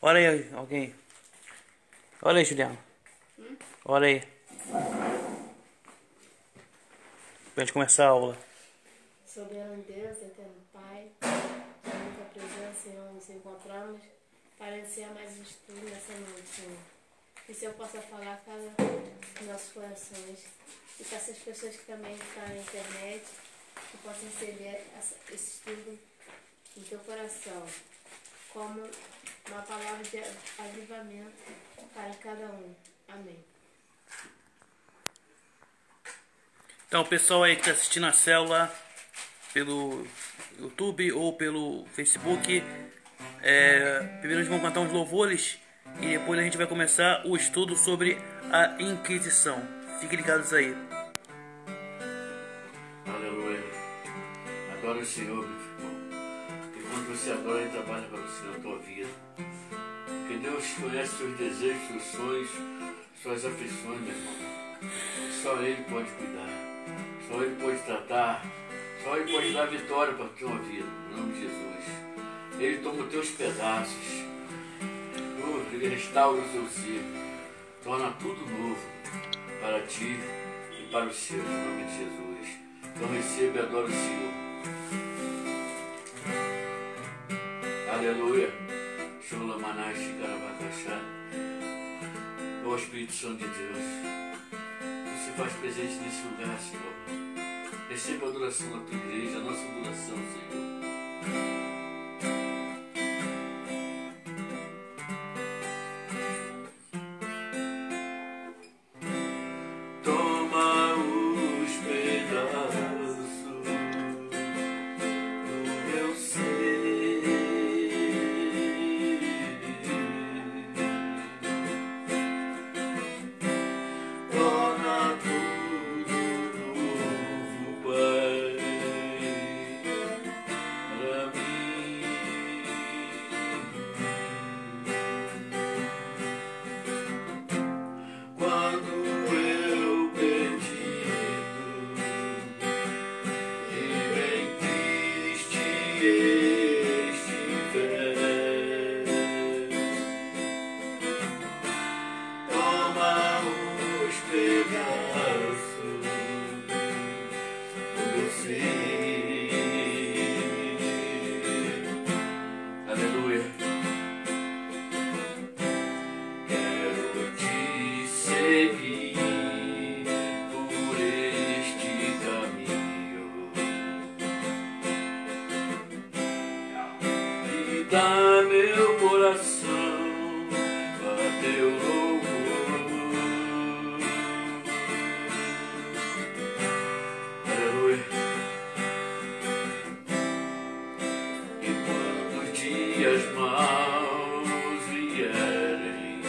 Olha aí, alguém. Olha aí, Juliano. Olha aí. Pra gente começar a aula. Soberano Deus, eterno Pai, na muita presença, Senhor, nos encontramos para iniciar mais um estudo nessa noite, Senhor. Que o Senhor possa falar a cada dos nossos corações e para essas pessoas que também estão na internet, que possam receber esse estudo no teu coração, como uma palavra de avivamento para cada um. Amém. Então, o pessoal aí que está assistindo a célula pelo YouTube ou pelo Facebook, primeiro a gente vai cantar uns louvores e depois a gente vai começar o estudo sobre a Inquisição. Fiquem ligados aí. Aleluia. Adora o Senhor, meu irmão. E quando você adora, Ele trabalha para você na tua vida. Porque Deus conhece seus desejos, seus sonhos, suas aflições, meu irmão. Só Ele pode cuidar. Só Ele pode tratar. Só Ele pode dar vitória para a tua vida. Em nome de Jesus. Ele toma os teus pedaços. Ele restaura o seu ser. Torna tudo novo para ti e para os seus. Em nome de Jesus. Então receba e adora o Senhor. Aleluia. Shulamanai Shikarabakashá. Ó Espírito Santo de Deus, você faz presente nesse lugar, Senhor. Receba a adoração da tua igreja, a nossa adoração, Senhor. Toma os pedaços do meu ser, torna tudo novo, Pai, para mim. Quando eu perdido e bem triste estiver, toma os pedaços do meu ser. Aleluia. Quero te seguir por este caminho e dá meu coração a teu louvor. Aleluia. E quando os dias maus vierem,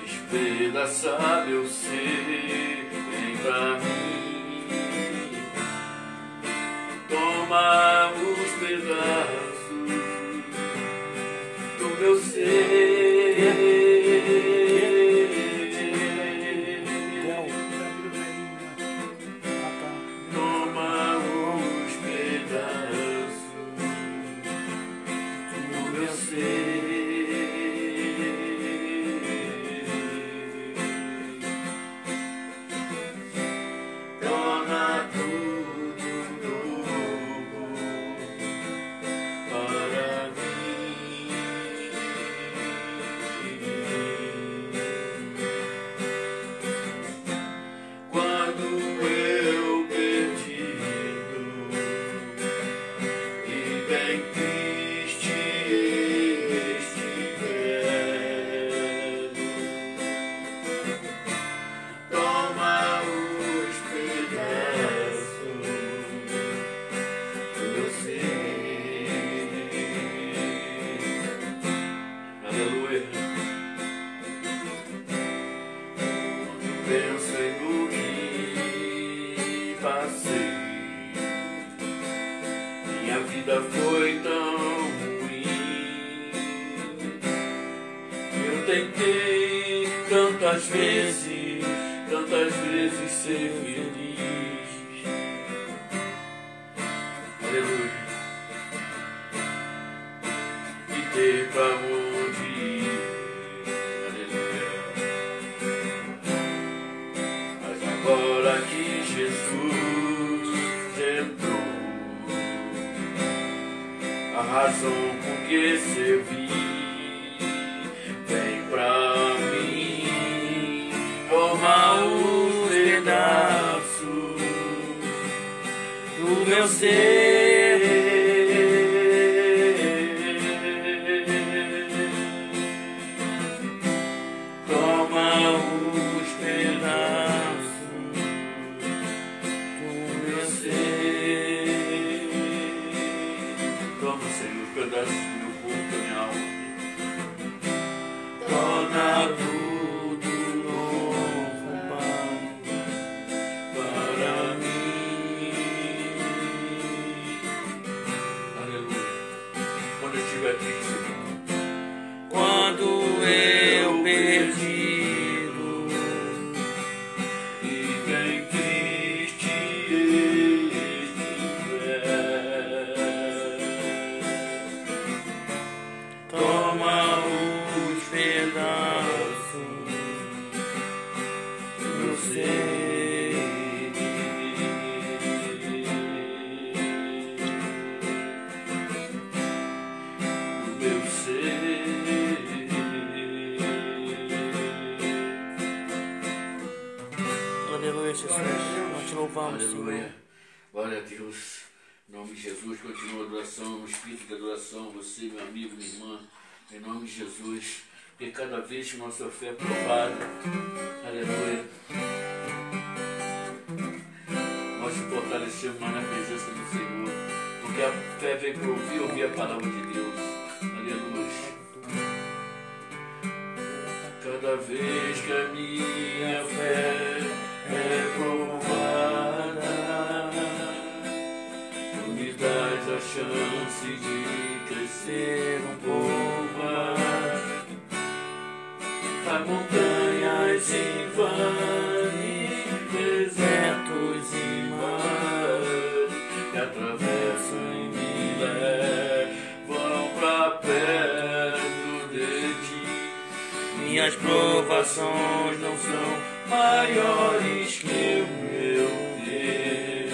despedaçar meu ser, vem pra mim. Toma os pedaços do meu ser. Toma os pedaços do meu ser. Torna tudo novo para mim. Quando eu perdido e bem triste estiver, toma os pedaços do meu ser. Aleluia. Quando penso no que passei, minha vida foi tão ruim. Eu tentei tantas vezes ser feliz. Aleluia. saber pra onde ir. Aleluia. Mas agora que Jesus entrou, a razão com que servi vem pra mim, toma os pedaços do meu ser, toma os pedaços do meu ser, toma, Senhor, os pedaços do meu corpo, da minha alma, torna tudo novo, Pai, para mim. Aleluia. Quando eu estiver triste, quando eu perdido e bem triste estiver, toma os pedaços do meu ser, do meu ser. Aleluia, Jesus. Nós te louvamos, Senhor. Aleluia. Glória a Deus. Em nome de Jesus, continua a adoração, no espírito de adoração, você, meu amigo, minha irmã, em nome de Jesus, que cada vez que nossa fé é provada, aleluia, nós te fortalecemos mais na presença do Senhor, porque a fé vem para ouvir a palavra de Deus, aleluia. Cada vez que a minha fé é provada, tu me dás a chance de crescer um pouco mais. Há montanhas em vales, desertos e mares que atravessam e me levam pra perto de ti. Minhas provações não são maiores que o meu Deus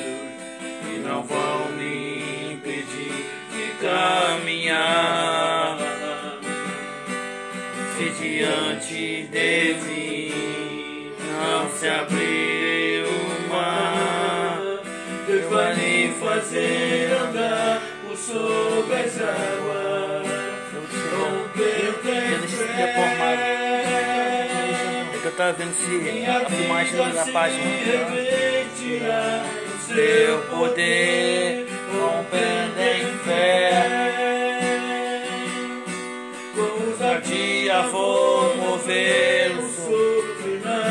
e não vão me impedir de caminhar. Se diante de mim não se abrir o mar, Deus vai me fazer andar por sobre as águas, rompendo em fé. Eu tava vendo se a filmagem da página. Seu poder, rompendo em fé. Com ousadia vou mover o sobrenatural.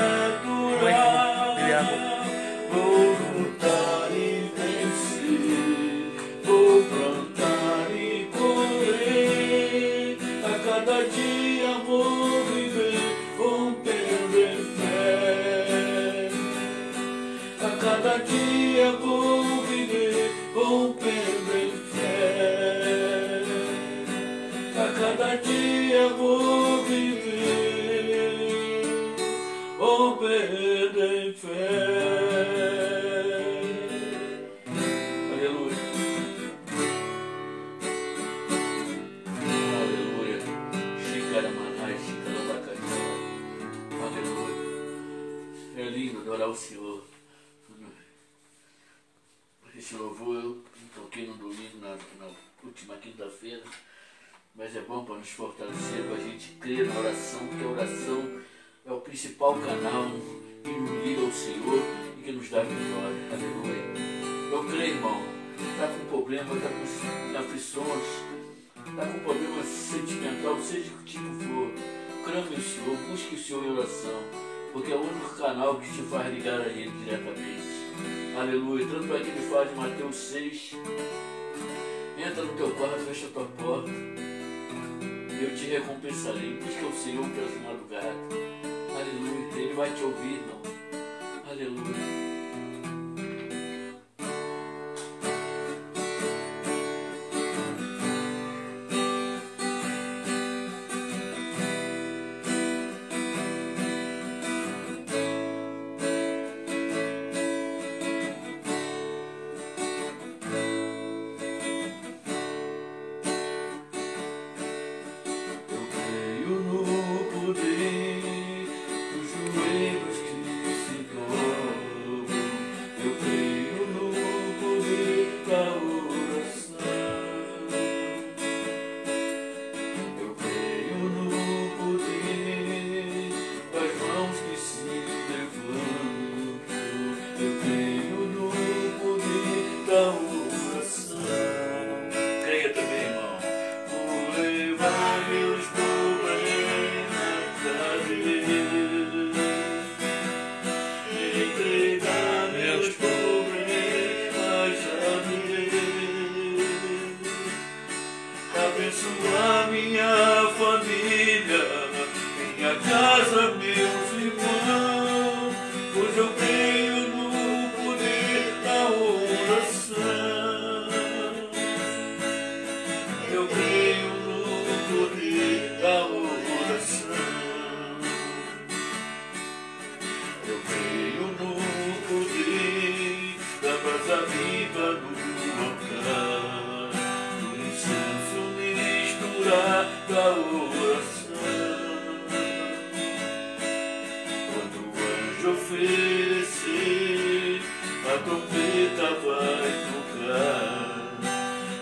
Vou lutar e vencer, vou plantar e colher. A cada dia vou viver rompendo em fé. A cada dia vou viver rompendo em fé. A cada dia vou viver rompendo em fé. Aleluia. Aleluia. Xicaramanai, xicarabacaxá. Aleluia. É lindo adorar o Senhor. Esse louvor eu toquei no domingo, na última quinta-feira, mas é bom para nos fortalecer, para a gente crer na oração, porque a oração é o principal canal que nos liga ao Senhor e que nos dá vitória. Aleluia. Eu creio, irmão, está com problema, está com aflições, está com problema sentimental, seja que tipo for, clame o Senhor, busque o Senhor em oração, porque é o único canal que te faz ligar a Ele diretamente. Aleluia. Tanto é que ele fala em Mateus 6. Entra no teu quarto, fecha a tua porta. Eu te recompensarei. Busca o Senhor pelas madrugadas. Aleluia. Ele vai te ouvir, irmão. Aleluia. abençoa minha família, minha casa, meus irmãos, pois eu creio no poder da oração. Eu creio no poder da oração. Eu creio no poder da brasa viva no altar, do incenso misturar da oração. Quando o anjo oferecer, a trombeta vai tocar.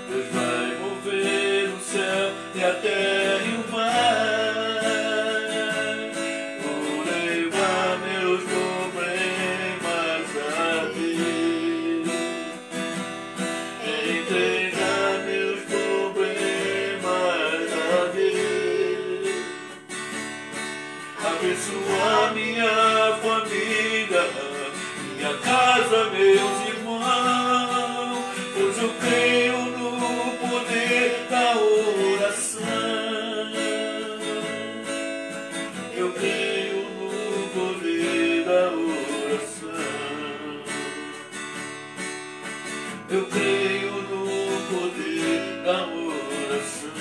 Deus vai mover o céu e a terra e o mar. Vou levar meus problemas a Deus, entregar meus problemas a Deus. Abençoa minha família, minha casa, meus irmãos, pois eu creio no poder da oração. Eu creio no poder da oração. Eu creio no poder da oração.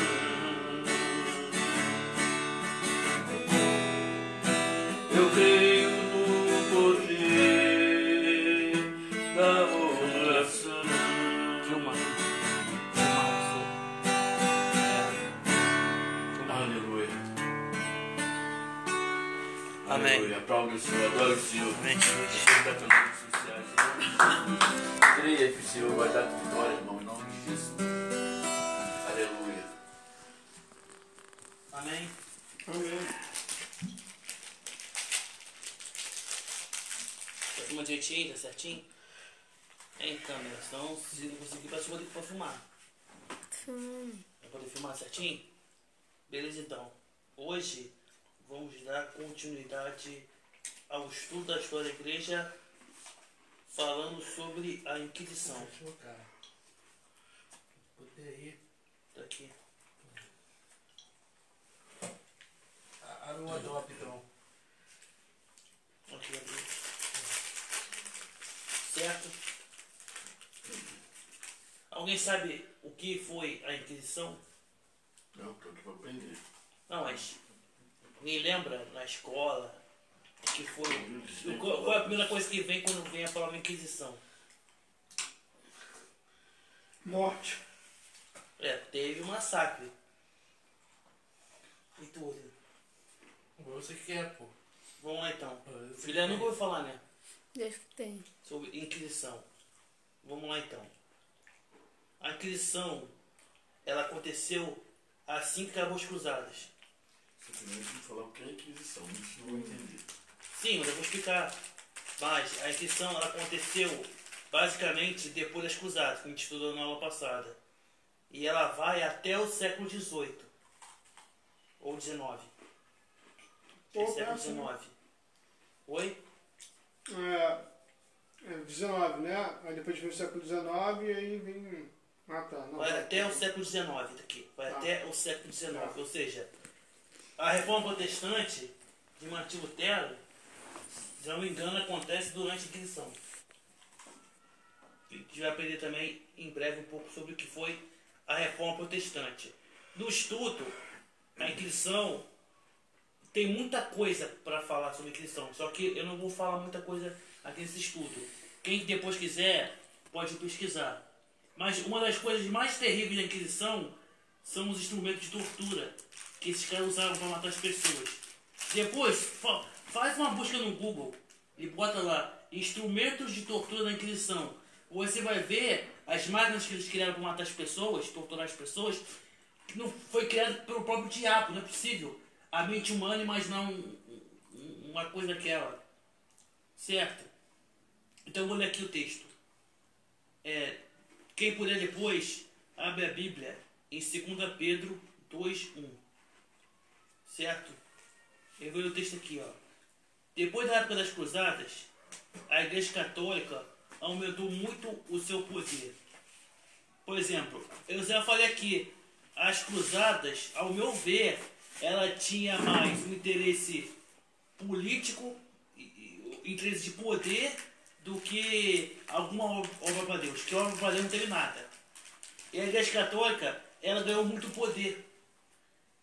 Eu creio no poder da oração. Filma. Aleluia. Amém. Aleluia. Aplauda o Senhor, adora o Senhor. Amém, Jesus. Está nas redes sociais. Creia que o Senhor vai dar vitória, irmão, em nome de Jesus. Aleluia. Amém. Amém. Tá filmando direitinho, tá certinho? Em câmera, senão se não conseguir, vai ter que filmar. Sim. Vai poder filmar certinho? Beleza, então. Hoje vamos dar continuidade ao estudo da história da igreja, falando sobre a Inquisição. Tá aqui. Abre o Adobe, então. Aqui, aqui. Certo? Alguém sabe o que foi a Inquisição? Não, estou aqui para aprender. Não, mas alguém lembra na escola o que foi? Qual é a primeira coisa que vem quando vem a palavra Inquisição? Morte. Teve um massacre. E tudo. Você que quer, pô. Vamos lá então. Filha, nunca ouviu falar, né? Já escutei. Sobre Inquisição. Vamos lá então. A Inquisição, ela aconteceu assim que acabou as cruzadas. Você primeiro tem que falar o que é Inquisição, isso não vou entender. Sim, mas eu vou explicar. Mas a Inquisição, ela aconteceu basicamente depois das cruzadas, que a gente estudou na aula passada. E ela vai até o século XVIII. Ou XIX. Século XIX. Oi? É 19, né? Aí depois vem o século XIX e aí vem... Ah, tá. Não, Vai tá. até o século XIX, tá aqui. Vai Tá. até o século XIX. Ou seja, a reforma protestante de Martim Lutero, se não me engano, acontece durante a Inquisição. A gente vai aprender também em breve um pouco sobre o que foi a reforma protestante. No estudo, a Inquisição tem muita coisa para falar sobre a Inquisição, só que eu não vou falar muita coisa aqui nesse estudo. Quem depois quiser pode pesquisar. Mas uma das coisas mais terríveis da Inquisição são os instrumentos de tortura que esses caras usavam para matar as pessoas. Depois, faz uma busca no Google e bota lá instrumentos de tortura da Inquisição. Você vai ver as máquinas que eles criaram para matar as pessoas, torturar as pessoas, que não foi criado pelo próprio diabo. Não é possível a mente humana imaginar uma coisa daquela. Certo? Então eu vou ler aqui o texto. Quem puder depois, abre a Bíblia em 2 Pedro 2:1. Certo? Eu vou ler o texto aqui, ó. Depois da época das cruzadas, a Igreja Católica aumentou muito o seu poder. Por exemplo, eu já falei aqui, as cruzadas, ao meu ver, ela tinha mais um interesse político, interesse de poder, do que alguma obra para Deus. Que obra para Deus não teve nada. E a Igreja Católica, ela ganhou muito poder,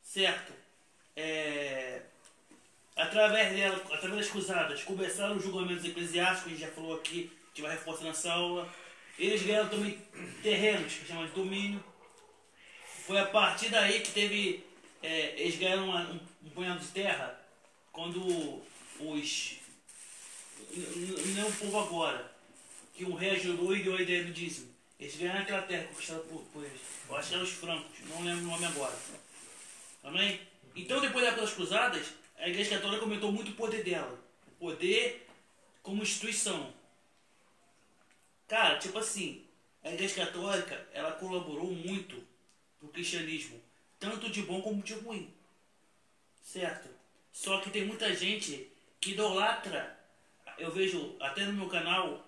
certo? Através dela, através das cruzadas, começaram os julgamentos eclesiásticos, a gente já falou aqui, a gente vai reforçar nessa aula. Eles ganharam também terrenos, que chamam de domínio. Foi a partir daí que teve, eles ganharam um punhado de terra, quando não o povo agora, que um rei ajudou e deu a ideia do dízimo. Eles ganharam aquela terra conquistada por eles. Eu acho que eram os francos, não lembro o nome agora. Amém? Então, depois da época das cruzadas, a Igreja Católica aumentou muito o poder dela. O poder como instituição. Cara, tipo assim, a Igreja Católica, ela colaborou muito pro cristianismo, tanto de bom como de ruim. Certo? Só que tem muita gente que idolatra. Eu vejo até no meu canal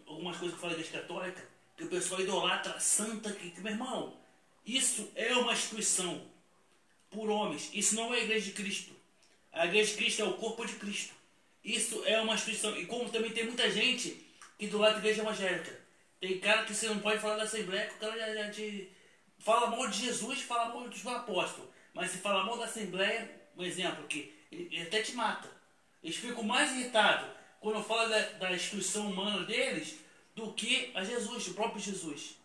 algumas coisas que falam da Igreja Católica, que o pessoal idolatra a santa, que meu irmão, isso é uma instituição por homens. Isso não é a Igreja de Cristo. A Igreja de Cristo é o corpo de Cristo. Isso é uma instituição. E como também tem muita gente que idolatra a Igreja Evangélica. Tem cara que você não pode falar da Assembleia, que o cara já te fala mal de Jesus, fala mal dos apóstolos. Mas se fala mal da Assembleia, um exemplo, que ele até te mata. Eles ficam mais irritados quando eu falo da instituição humana deles do que a Jesus, o próprio Jesus.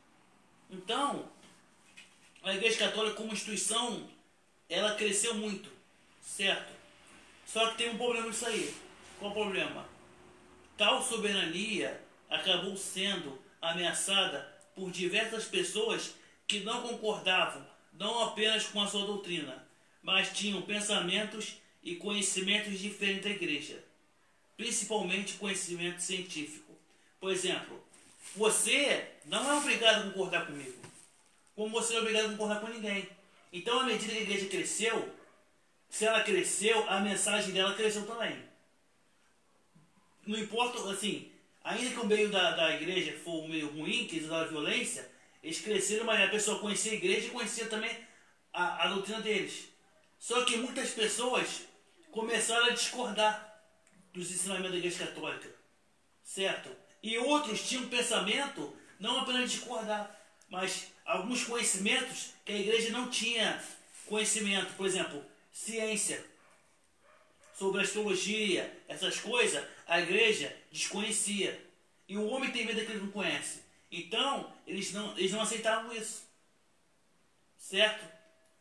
Então, a Igreja Católica como instituição, ela cresceu muito, certo? Só que tem um problema nisso aí. Qual o problema? Tal soberania acabou sendo ameaçada por diversas pessoas que não concordavam não apenas com a sua doutrina, mas tinham pensamentos e conhecimentos diferentes da Igreja, principalmente conhecimento científico. Por exemplo, você não é obrigado a concordar comigo, como você não é obrigado a concordar com ninguém. Então, à medida que a Igreja cresceu, se ela cresceu, a mensagem dela cresceu também. Não importa, assim, ainda que o meio da igreja for um meio ruim, que eles usaram violência, eles cresceram, mas a pessoa conhecia a igreja e conhecia também a doutrina deles. Só que muitas pessoas começaram a discordar dos ensinamentos da Igreja Católica, certo? E outros tinham um pensamento, não apenas discordar, mas alguns conhecimentos que a igreja não tinha conhecimento. Por exemplo, ciência, sobre astrologia, essas coisas, a igreja desconhecia. E o homem tem medo daquilo que ele não conhece. Então, eles não aceitavam isso. Certo?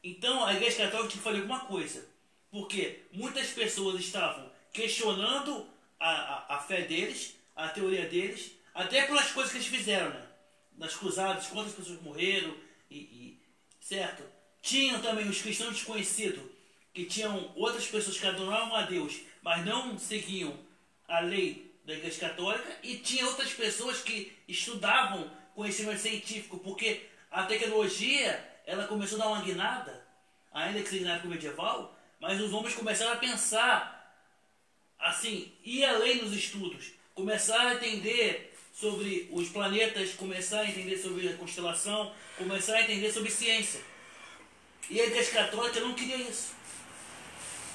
Então, a Igreja Católica tinha que fazer alguma coisa. Porque muitas pessoas estavam questionando a fé deles, a teoria deles, até pelas coisas que eles fizeram, né? Nas cruzadas, quantas pessoas morreram, certo? Tinham também os cristãos desconhecidos, que tinham outras pessoas que adoravam a Deus, mas não seguiam a lei da Igreja Católica, e tinha outras pessoas que estudavam conhecimento científico, porque a tecnologia, ela começou a dar uma guinada, ainda que seja na época medieval, mas os homens começaram a pensar, assim, ir além nos estudos, começaram a entender sobre os planetas, começaram a entender sobre a constelação, começaram a entender sobre ciência. E a Igreja Católica não queria isso.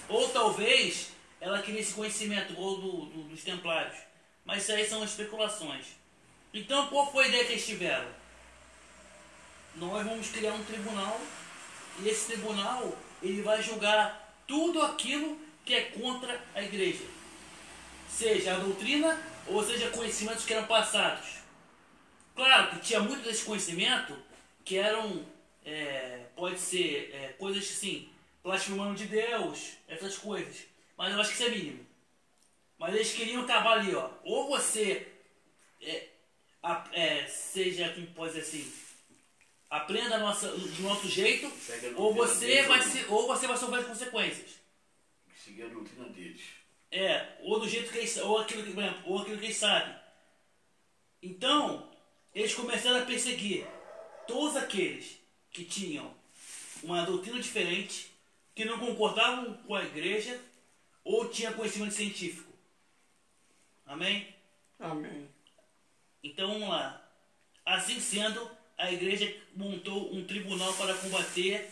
Ou talvez ela queria esse conhecimento, ou dos templários. Mas isso aí são especulações. Então, qual foi a ideia que eles tiveram? Nós vamos criar um tribunal, e esse tribunal ele vai julgar tudo aquilo que é contra a igreja. Seja a doutrina, ou seja conhecimentos que eram passados. Claro que tinha muito desse conhecimento que eram, pode ser, coisas assim, blasfemando de Deus, essas coisas. Mas eu acho que isso é mínimo. Mas eles queriam acabar ali, ó. Ou você seja, como pode dizer assim, aprenda do nosso jeito, ou você vai sofrer as consequências. Seguir a doutrina deles. Ou do jeito que eles, ou aquilo que eles sabem. Então, eles começaram a perseguir todos aqueles que tinham uma doutrina diferente, que não concordavam com a igreja, ou tinha conhecimento científico. Amém? Amém. Então vamos lá. Assim sendo, a igreja montou um tribunal para combater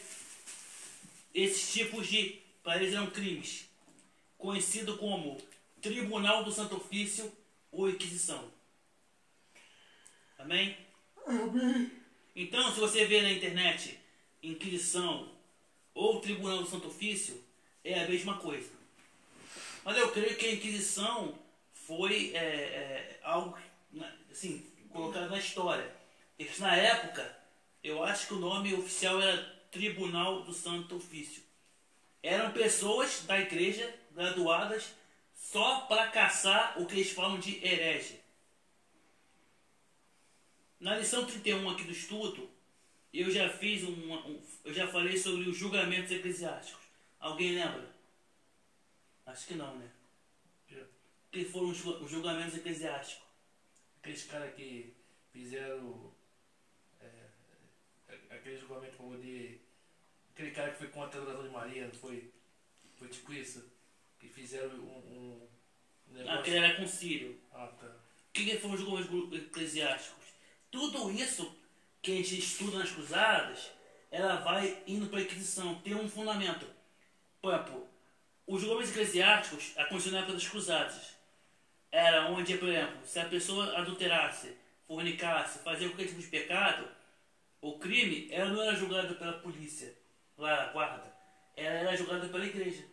esses tipos de, para eles eram crimes, conhecido como Tribunal do Santo Ofício ou Inquisição. Amém? Amém. Então, se você vê na internet Inquisição ou Tribunal do Santo Ofício, é a mesma coisa. Mas eu creio que a Inquisição foi algo assim, colocado na história. Porque na época, eu acho que o nome oficial era Tribunal do Santo Ofício. Eram pessoas da igreja graduadas só para caçar o que eles falam de herege. Na lição 31 aqui do estudo, eu já fiz eu já falei sobre os julgamentos eclesiásticos. Alguém lembra? Acho que não, né? O que foram os julgamentos eclesiásticos? Aqueles caras que fizeram aquele julgamento para poder. Aquele cara que foi contra a adoração de Maria, não foi? Foi tipo isso? Que fizeram um negócio. Aquele era concílio. Ah, tá. O que foram os julgamentos eclesiásticos? Tudo isso que a gente estuda nas cruzadas, ela vai indo para a Inquisição, tem um fundamento. Por exemplo, os julgamentos eclesiásticos aconteceram na época das cruzadas. Era onde, por exemplo, se a pessoa adulterasse, fornicasse, fazia qualquer tipo de pecado, o crime ela não era julgado pela polícia, lá a guarda, ela era julgada pela igreja,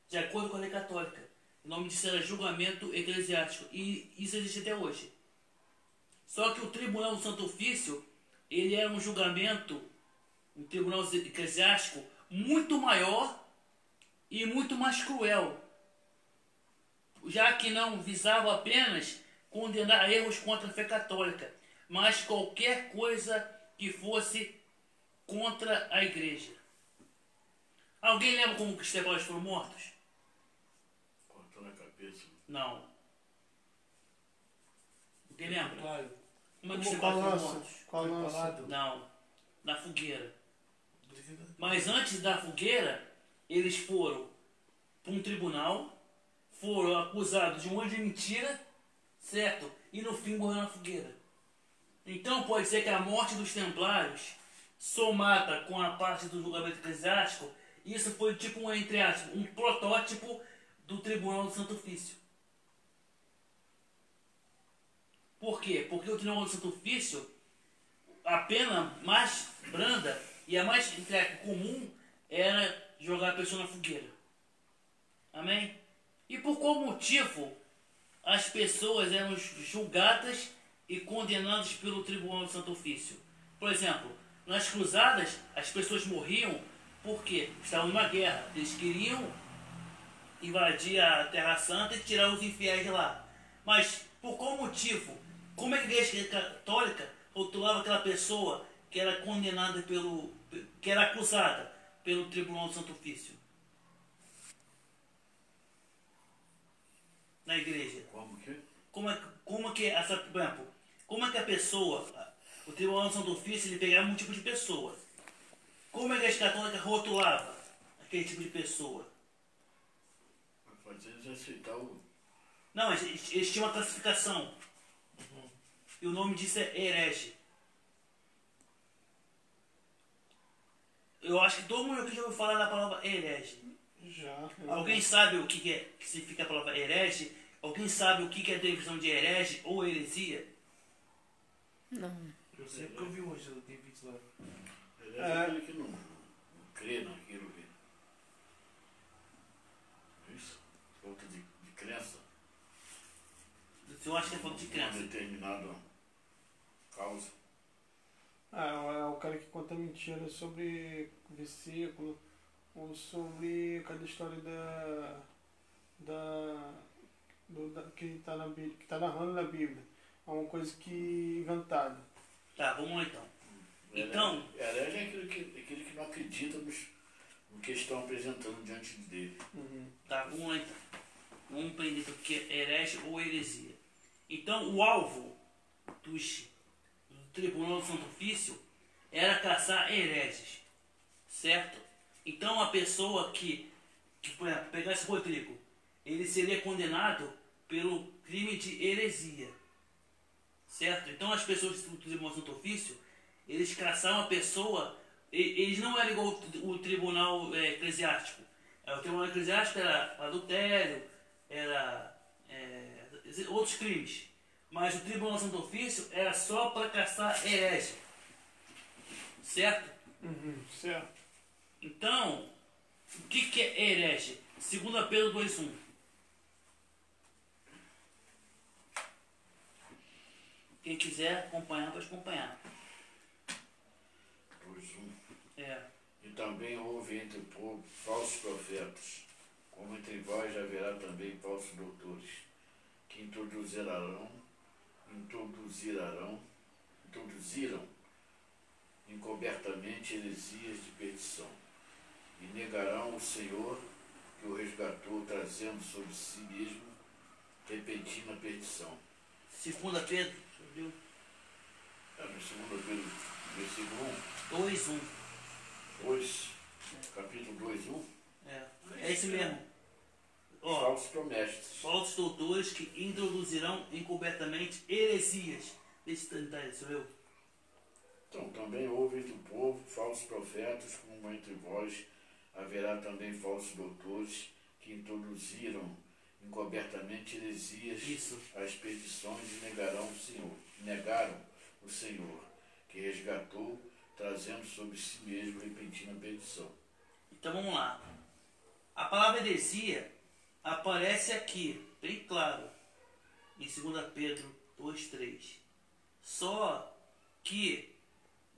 de acordo com a lei católica. O nome disso era julgamento eclesiástico, e isso existe até hoje. Só que o Tribunal do Santo Ofício, ele era um julgamento, um tribunal eclesiástico muito maior e muito mais cruel, já que não visava apenas condenar erros contra a fé católica, mas qualquer coisa que fosse contra a igreja. Alguém lembra como os Estevãos foram mortos? Cortou na cabeça. Não. Alguém lembra? Claro. Como é que os Com a Estevãos foram lança. mortos? Com a lança. Falado. Não. Na fogueira. Mas antes da fogueira, eles foram para um tribunal, foram acusados de um monte de mentira, certo? E no fim morreram na fogueira. Então pode ser que a morte dos templários, somada com a parte do julgamento eclesiástico, isso foi tipo um, entre aspas, um protótipo do Tribunal do Santo Ofício. Por quê? Porque o Tribunal do Santo Ofício, a pena mais branda e a mais comum era jogar a pessoa na fogueira. Amém? E por qual motivo as pessoas eram julgadas e condenadas pelo Tribunal do Santo Ofício? Por exemplo, nas cruzadas as pessoas morriam porque estavam numa guerra. Eles queriam invadir a Terra Santa e tirar os infiéis de lá. Mas por qual motivo? Como é que a Igreja Católica rotulava aquela pessoa que era condenada que era acusada pelo Tribunal do Santo Ofício? Na igreja. Como que? Como que essa, por exemplo, como é que a pessoa, o Tribunal do Santo Ofício, ele pegava um tipo de pessoa? Como a Igreja Católica rotulava aquele tipo de pessoa? Vai fazer eles aceitar o. Não, eles tinham uma classificação. E o nome disso é herege. Eu acho que todo mundo aqui já ouviu falar da palavra herege. Já. Alguém sabe o que significa a palavra herege? Alguém sabe o que é a divisão de herege ou heresia? Não. Eu sei porque eu vi hoje, eu tenho vídeo lá. Ele é aquele que não crê naquilo que. Isso? Falta de crença. Eu acho que é falta de Uma crença. determinada causa. É o cara que conta mentira sobre versículo ou sobre cada história que está na Bíblia, que está narrando na Bíblia. É uma coisa que inventada. Tá, vamos lá então. Então, Herege é aquele que não acredita no que estão apresentando diante dele. tá, vamos lá então. Vamos aprender o que é herege ou heresia. Então, o alvo do Tribunal do Santo Ofício era caçar hereges, certo? Então, a pessoa que por exemplo, pegasse Rodrigo, ele seria condenado pelo crime de heresia, certo? Então, as pessoas do Tribunal do Santo Ofício, Eles caçavam a pessoa, eles não eram igual o tribunal eclesiástico. O tribunal eclesiástico era adultério, era outros crimes. Mas o tribunal Santo Ofício era só para caçar herege. Certo? Certo. Então, o que é herege? 2 Pedro 2:1. Quem quiser acompanhar, pode acompanhar. 2:1. É. E também houve entre o povo falsos profetas, como entre vós haverá também falsos doutores, que introduziram encobertamente heresias de perdição, e negarão o Senhor que o resgatou, trazendo sobre si mesmo repentina perdição. 2 Pedro, viu? No 2 Pedro, versículo 2:1. 2, capítulo 2:1. É esse mesmo. Ó, Falsos promestres. falsos doutores que introduzirão encobertamente heresias. Deixa eu tentar isso, viu? Então, também houve entre o povo falsos profetas, como entre vós haverá também falsos doutores, que introduziram encobertamente heresias Isso. às perdições e negaram o Senhor, que resgatou, trazendo sobre si mesmo repentina perdição. Então vamos lá. A palavra heresia aparece aqui, bem claro, em 2 Pedro 2:3. Só que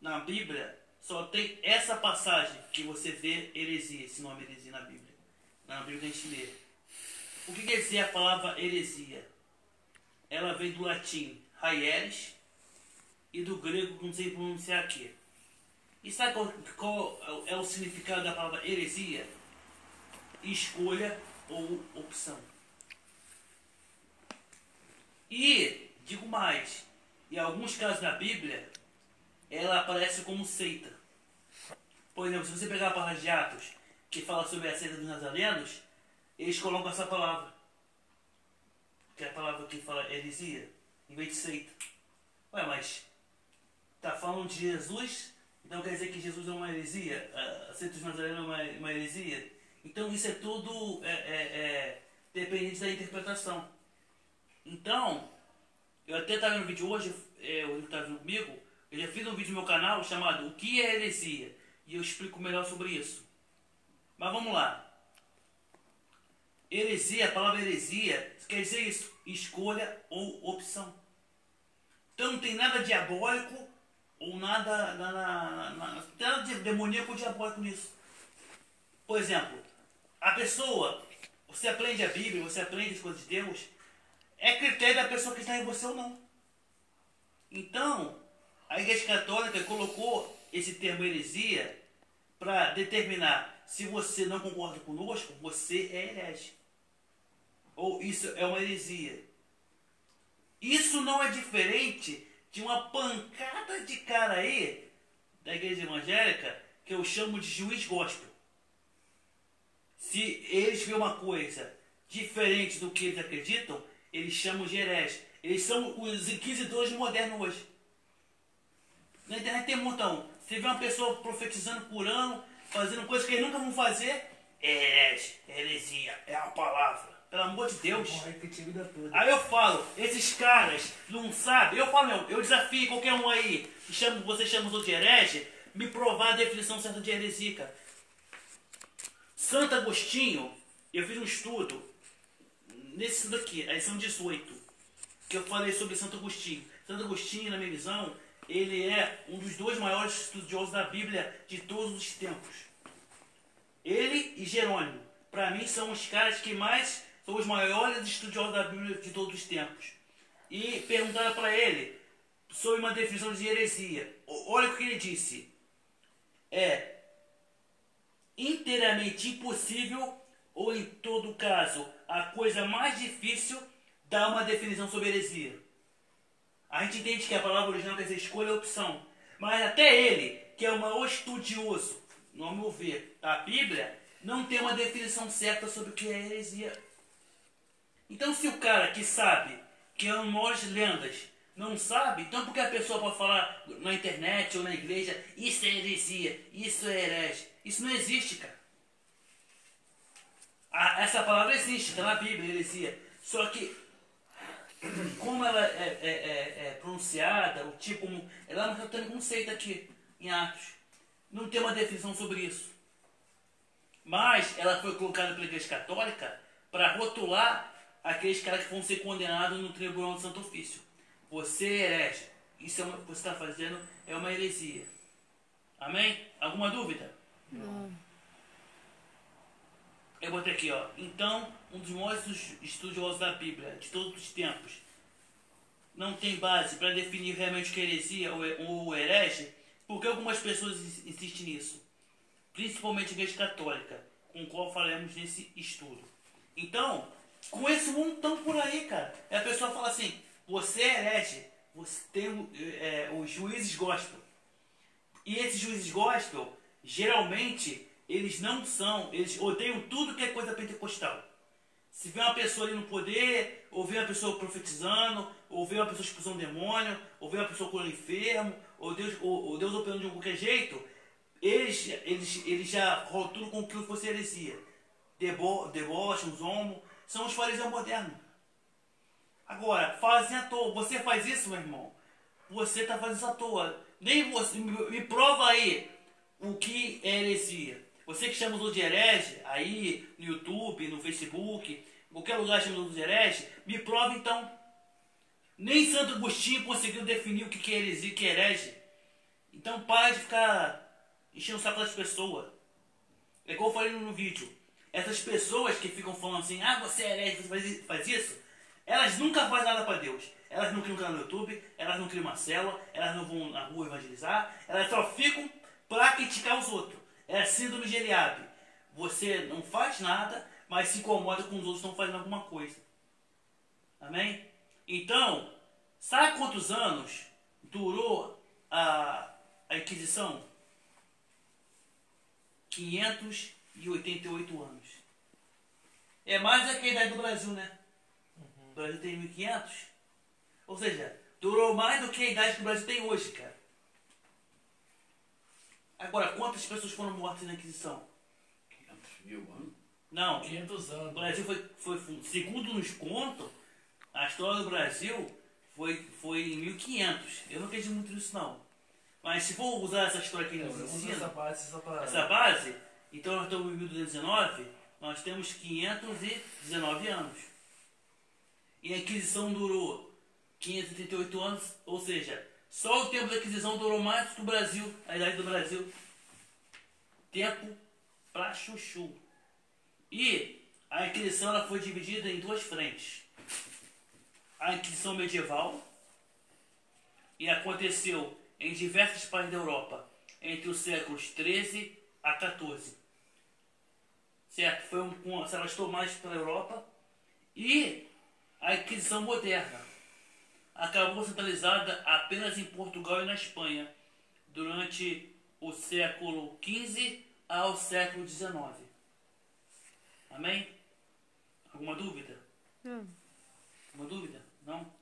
na Bíblia só tem essa passagem que você vê heresia, esse nome heresia na Bíblia. Na Bíblia que a gente lê. O que quer dizer a palavra heresia? Ela vem do latim haieres e do grego, não sei pronunciar aqui. E sabe qual é o significado da palavra heresia? Escolha ou opção. E, digo mais, em alguns casos na Bíblia, ela aparece como seita. Por exemplo, se você pegar a palavra de Atos, que fala sobre a seita dos nazarenos, eles colocam essa palavra, que é a palavra que fala heresia, em vez de seita. Ué, mas tá falando de Jesus, então quer dizer que Jesus é uma heresia? A seita dos nazarenos é uma heresia? Então isso é tudo dependente da interpretação. Então, eu até estava vendo um vídeo hoje, o que está vendo comigo, eu já fiz um vídeo no meu canal chamado O que é heresia? E eu explico melhor sobre isso. Mas vamos lá. Heresia, a palavra heresia, quer dizer isso, escolha ou opção. Então não tem nada diabólico ou nada de demoníaco ou diabólico nisso. Por exemplo, a pessoa, você aprende a Bíblia, você aprende as coisas de Deus, é critério da pessoa que está em você ou não. Então, a Igreja Católica colocou esse termo heresia para determinar se você não concorda conosco, você é herege. Ou isso é uma heresia. Isso não é diferente de uma pancada de cara aí da igreja evangélica que eu chamo de juiz gospel. Se eles veem uma coisa diferente do que eles acreditam, eles chamam de herege. Eles são os inquisidores modernos hoje. Na internet tem um montão. Você vê uma pessoa profetizando, curando, fazendo coisas que eles nunca vão fazer, é herege, é heresia, é a palavra. Pelo amor de Deus. Aí eu falo, esses caras não sabem. Eu falo, não, eu desafio qualquer um aí, você chama os outros de herege, me provar a definição certa de heresia, cara. Santo Agostinho, eu fiz um estudo, nesse daqui, a lição 18, que eu falei sobre Santo Agostinho. Santo Agostinho, na minha visão, ele é um dos 2 maiores estudiosos da Bíblia de todos os tempos. Ele e Jerônimo, para mim, são os caras que mais são os maiores estudiosos da Bíblia de todos os tempos. E perguntaram para ele sobre uma definição de heresia. Olha o que ele disse. É inteiramente impossível, ou em todo caso, a coisa mais difícil, dar uma definição sobre heresia. A gente entende que a palavra original quer dizer escolha ou opção. Mas até ele, que é o maior estudioso, no meu ver, da Bíblia, não tem uma definição certa sobre o que é heresia. Então, se o cara que sabe que é uma das lendas não sabe, então por que a pessoa pode falar na internet ou na igreja, isso é heresia, isso é herege? Isso não existe, cara. Essa palavra existe, está na Bíblia, heresia. Só que, como ela é pronunciada, o tipo, ela não está tendo conceito aqui, em Atos. Não tem uma definição sobre isso. Mas ela foi colocada pela Igreja Católica para rotular aqueles caras que vão ser condenados no Tribunal do Santo Ofício. Você é herege. Isso que você está fazendo é uma heresia. Amém? Alguma dúvida? Não. Eu botei aqui, ó. Então, um dos maiores estudiosos da Bíblia de todos os tempos não tem base para definir realmente o que é heresia ou herege, porque algumas pessoas insistem nisso. Principalmente a Igreja Católica, com o qual falaremos nesse estudo. Então, com esse montão por aí, cara, a pessoa fala assim, você é herege, você tem os juízes gospel. E esses juízes gospel, geralmente, eles odeiam tudo que é coisa pentecostal. Se vê uma pessoa ali no poder, ou vê uma pessoa profetizando, ou vê uma pessoa expulsando um demônio, ou vê uma pessoa curando enfermo, ou Deus operando de qualquer jeito, eles já rotulam com aquilo que fosse heresia. Deboche, os homos, são os fariseus modernos. Agora, fazem à toa. Você faz isso, meu irmão? Você está fazendo isso à toa. Nem você. Me prova aí o que é heresia. Você que chama os outros de herege, aí no YouTube, no Facebook, qualquer lugar chama os outros de herege, me prova então. Nem Santo Agostinho conseguiu definir o que é heresia e o que é herege. Então para de ficar enchendo o saco das pessoas. É igual eu falei no vídeo. Essas pessoas que ficam falando assim, você é herege, você faz isso, elas nunca fazem nada para Deus. Elas não criam um canal no YouTube, elas não criam uma célula, elas não vão na rua evangelizar, elas só ficam para criticar os outros. É a síndrome de Eliabe. Você não faz nada, mas se incomoda com os outros que estão fazendo alguma coisa. Amém? Então, sabe quantos anos durou a Inquisição? 588 anos. É mais do que a idade do Brasil, né? O Brasil tem 1500. Ou seja, durou mais do que a idade que o Brasil tem hoje, cara. Agora, quantas pessoas foram mortas na Inquisição? 500 mil anos? Não, 500 anos. o Brasil foi segundo nos contam, a história do Brasil foi em 1500. Eu não acredito muito nisso, não. Mas se for usar essa história que nos ensina, essa base, então nós estamos em 1219, nós temos 519 anos. E a Inquisição durou 538 anos, ou seja, só o tempo da Inquisição durou mais que o Brasil, a idade do Brasil. Tempo pra chuchu. E a Inquisição ela foi dividida em duas frentes. A Inquisição medieval, e aconteceu em diversos países da Europa, entre os séculos 13 a 14. Certo? Se arrastou mais pela Europa. E a Inquisição moderna acabou centralizada apenas em Portugal e na Espanha, durante o século XV ao século XIX. Amém? Alguma dúvida? Não. Alguma dúvida? Não?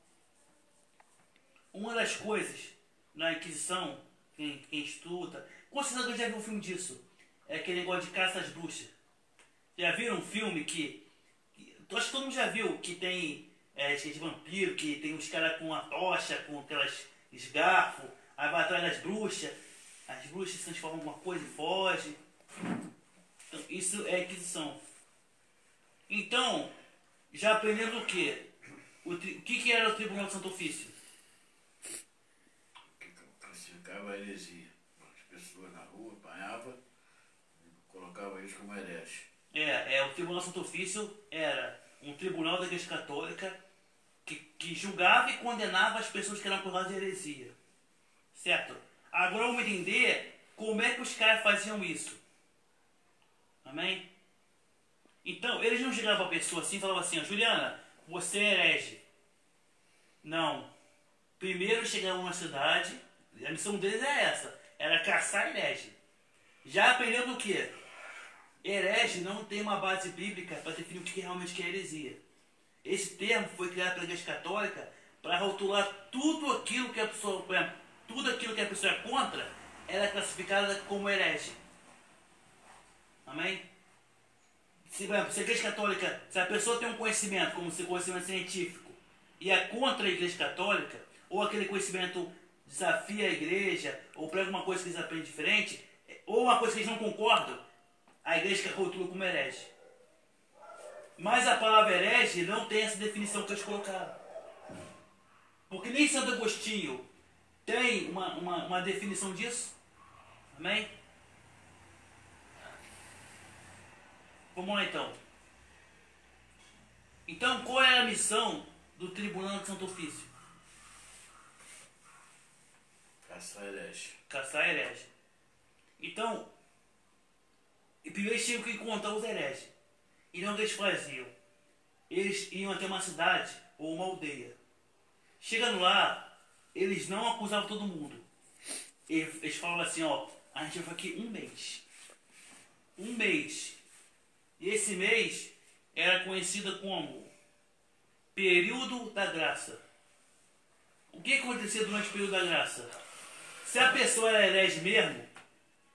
Uma das coisas na Inquisição, quem estuda, com certeza já viu um filme disso, é aquele negócio de caça às bruxas. Já viram um filme que acho que todo mundo já viu, que tem de vampiro, que tem uns caras com uma tocha, com aquelas esgarfo, aí vai atrás das bruxas, as bruxas se transformam em alguma coisa e fogem. Então, isso é Inquisição. Então, já aprendemos o quê? O que era o Tribunal do Santo Ofício? Classificava a heresia. As pessoas na rua apanhavam e colocavam eles como hereges. O Tribunal do Santo Ofício era um tribunal da Igreja Católica que julgava e condenava as pessoas que eram acusadas de heresia. Certo? Agora vamos entender como é que os caras faziam isso. Amém? Então, eles não chegavam para a pessoa assim e falavam assim, Juliana, você é herege. Não. Primeiro chegavam na cidade, a missão deles é essa, era caçar herege. Já aprendendo o quê? Herege não tem uma base bíblica para definir o que realmente é heresia. Esse termo foi criado pela Igreja Católica para rotular tudo aquilo que a pessoa, por exemplo, tudo aquilo que a pessoa é contra, ela é classificada como herege. Amém? Se a Igreja Católica, se a pessoa tem um conhecimento, como se conhecimento científico, e é contra a Igreja Católica, ou aquele conhecimento desafia a Igreja, ou prega uma coisa que eles aprendem diferente, ou uma coisa que eles não concordam, a Igreja rotula como herege. Mas a palavra herege não tem essa definição que eles colocaram. Porque nem Santo Agostinho tem uma definição disso. Amém? Vamos lá então. Então, qual é a missão do Tribunal de Santo Ofício? Caçar herege. Caçar herege. Então, primeiro eles tinham que encontrar os hereges. E não o que eles faziam? Eles iam até uma cidade ou uma aldeia. Chegando lá, eles não acusavam todo mundo. Eles falavam assim, ó, a gente vai ficar aqui um mês. Um mês. E esse mês era conhecido como período da graça. O que acontecia durante o período da graça? Se a pessoa era herege mesmo,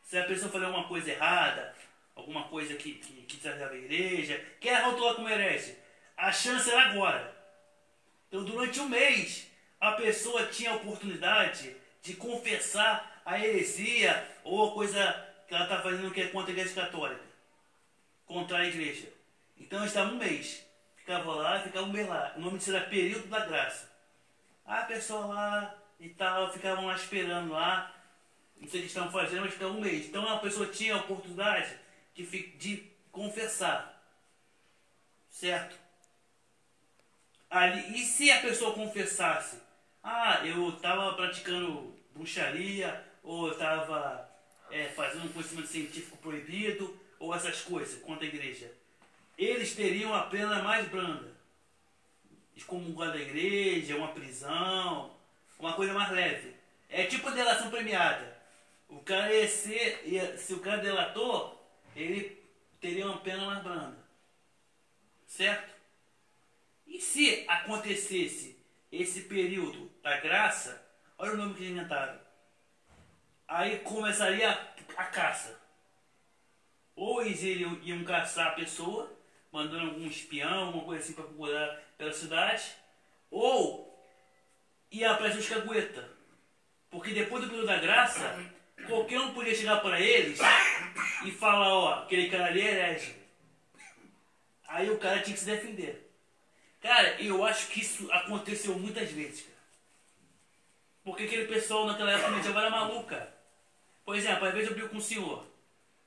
se a pessoa fazia alguma coisa errada, alguma coisa que desafiava a igreja, que era rotulada como herege, a chance era agora. Então, durante um mês, a pessoa tinha a oportunidade de confessar a heresia ou a coisa que ela está fazendo que é contra a Igreja Católica, contra a igreja. Então, eles estavam um mês. Ficava lá, ficava um mês lá. O nome disso era período da graça. A pessoa lá e tal, ficavam lá esperando lá. Não sei o que estavam fazendo, mas ficava um mês. Então, a pessoa tinha a oportunidade de confessar. Certo? Ali, e se a pessoa confessasse, eu estava praticando bruxaria, ou eu estava fazendo um conhecimento científico proibido, ou essas coisas contra a igreja, eles teriam a pena mais branda. Excomungar da igreja, uma prisão, uma coisa mais leve. É tipo delação premiada. O cara se o cara delatou, ele teria uma pena mais branda. Certo? E se acontecesse esse período da graça, olha o nome que eles inventaram. Aí começaria a caça. Ou eles iam caçar a pessoa, mandando algum espião, alguma coisa assim para procurar pela cidade, ou ia aparecer os cagueta. Porque depois do período da graça, qualquer um podia chegar para eles e falar, ó, aquele cara ali é herege. Aí o cara tinha que se defender. Cara, eu acho que isso aconteceu muitas vezes, cara. Porque aquele pessoal naquela época medieval era maluco, cara. Por exemplo, às vezes eu brigo com o senhor.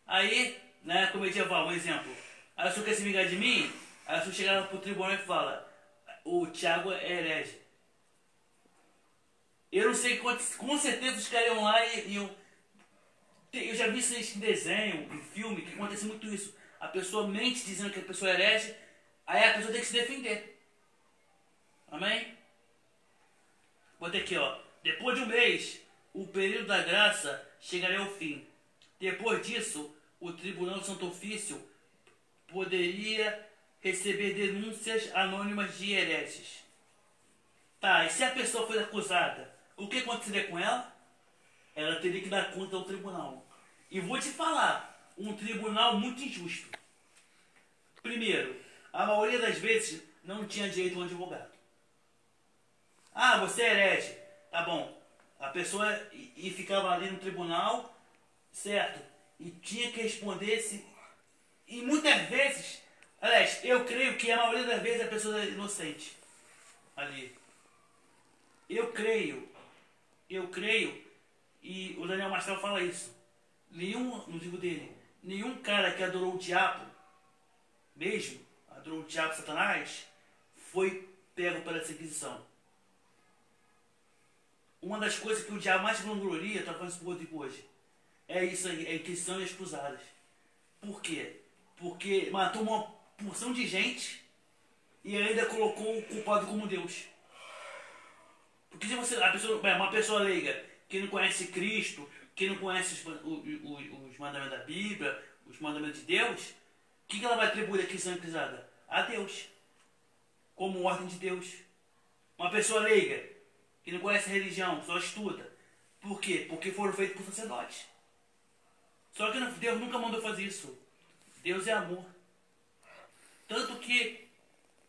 Aí, na época medieval, um exemplo. Aí o senhor quer se vingar de mim? Aí o senhor chegava pro tribunal e fala, o Tiago é herege. Eu não sei quantos, com certeza os caras iam lá e iam... Eu já vi isso em desenho, em filme, que acontece muito isso. A pessoa mente dizendo que a pessoa é herege, aí a pessoa tem que se defender. Amém? Botei aqui, ó. Depois de um mês, o período da graça chegaria ao fim. Depois disso, o Tribunal de Santo Ofício poderia receber denúncias anônimas de hereges. Tá, e se a pessoa for acusada, o que aconteceria com ela? Ela teria que dar conta ao tribunal. E vou te falar, um tribunal muito injusto. Primeiro, a maioria das vezes não tinha direito a um advogado. Você é herege. Tá bom. A pessoa e ficava ali no tribunal, certo? E tinha que responder se... E muitas vezes, aliás, eu creio que a maioria das vezes a pessoa é inocente. Ali. Eu creio, e o Daniel Marcel fala isso. No livro dele, nenhum cara que adorou o diabo, mesmo, adorou o diabo, Satanás, foi pego pela essa Inquisição. Uma das coisas que o diabo mais vangloria, está falando isso por outro hoje, é isso aí, é a Inquisição e as cruzadas. Por quê? Porque matou uma porção de gente e ainda colocou o culpado como Deus. Porque se você, uma pessoa leiga, que não conhece Cristo, que não conhece os mandamentos da Bíblia, os mandamentos de Deus, o que ela vai atribuir a Inquisição e cruzada? A Deus. Como ordem de Deus. Uma pessoa leiga, que não conhece a religião, só estuda. Por quê? Porque foram feitos por sacerdotes. Só que Deus nunca mandou fazer isso. Deus é amor. Tanto que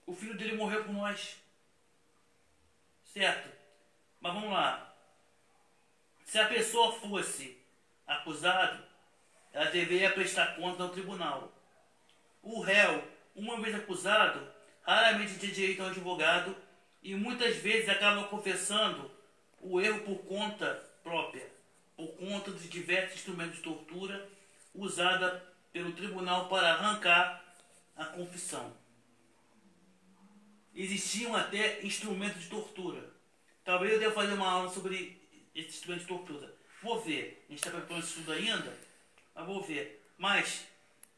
o filho dele morreu por nós. Certo? Mas vamos lá. Se a pessoa fosse acusada, ela deveria prestar conta ao tribunal. O réu, uma vez acusado, raramente tem direito a um advogado e muitas vezes acaba confessando o erro por conta própria, por conta de diversos instrumentos de tortura usada pelo tribunal para arrancar a confissão. Existiam até instrumentos de tortura. Talvez eu deva fazer uma aula sobre esses instrumentos de tortura. Vou ver. A gente está preparando isso tudo ainda, mas vou ver. Mas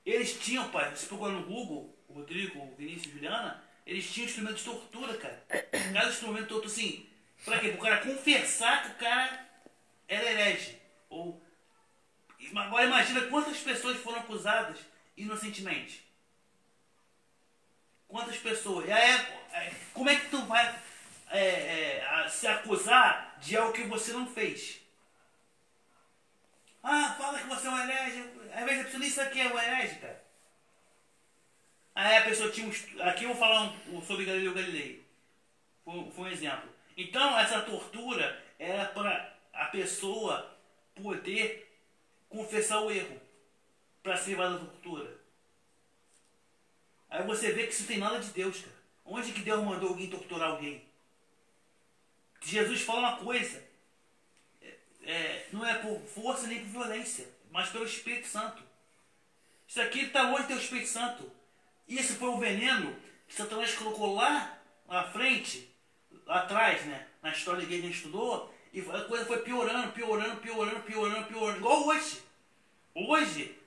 eles tinham, pai, você procura no Google, o Rodrigo, o Vinícius, Juliana, eles tinham instrumentos de tortura, cara. Cada instrumento de tortura, assim, pra quê? Pro cara confessar que o cara era herege. Ou... Agora imagina quantas pessoas foram acusadas inocentemente. Quantas pessoas? E aí, como é que tu vai se acusar de algo que você não fez? Ah, fala que você é um herege. Às vezes a pessoa nem sabe que é um herege, cara. Aí a pessoa tinha aqui eu vou falar sobre Galileu Galilei. Foi um exemplo. Então essa tortura era para a pessoa poder confessar o erro. Para se livrar da tortura. Aí você vê que isso não tem nada de Deus, cara. Onde que Deus mandou alguém torturar alguém? Jesus fala uma coisa. Não é por força nem por violência, mas pelo Espírito Santo. Isso aqui está longe do Espírito Santo. Isso foi o veneno que Satanás colocou lá na frente, lá atrás, né? Na história que a gente estudou, e a coisa foi piorando. Igual hoje. Hoje,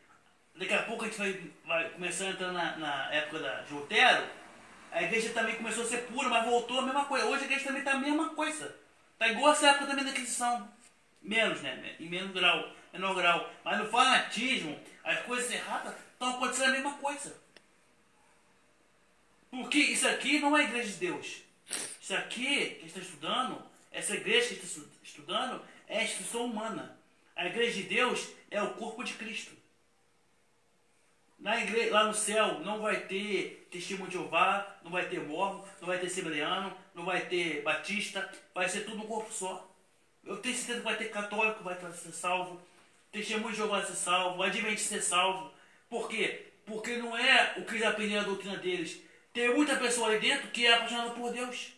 daqui a pouco a gente vai começar a entrar na época de Lutero, a igreja também começou a ser pura, mas voltou a mesma coisa. Hoje a igreja também está a mesma coisa. Está igual essa época também da Inquisição. Menos, né? Em menor grau. Mas no fanatismo, as coisas erradas estão acontecendo a mesma coisa. Porque isso aqui não é a igreja de Deus. Isso aqui que a gente está estudando, essa igreja que a gente está estudando, é a instituição humana. A igreja de Deus é o corpo de Cristo. Na igreja, lá no céu não vai ter testemunho de Jeová, não vai ter mormon, não vai ter assembleano, não vai ter batista, vai ser tudo um corpo só. Eu tenho certeza que vai ter católico, vai ser salvo, testemunho de Jeová vai ser salvo, adventista ser salvo. Por quê? Porque não é o que eles aprenderam a doutrina deles. Tem muita pessoa ali dentro que é apaixonada por Deus.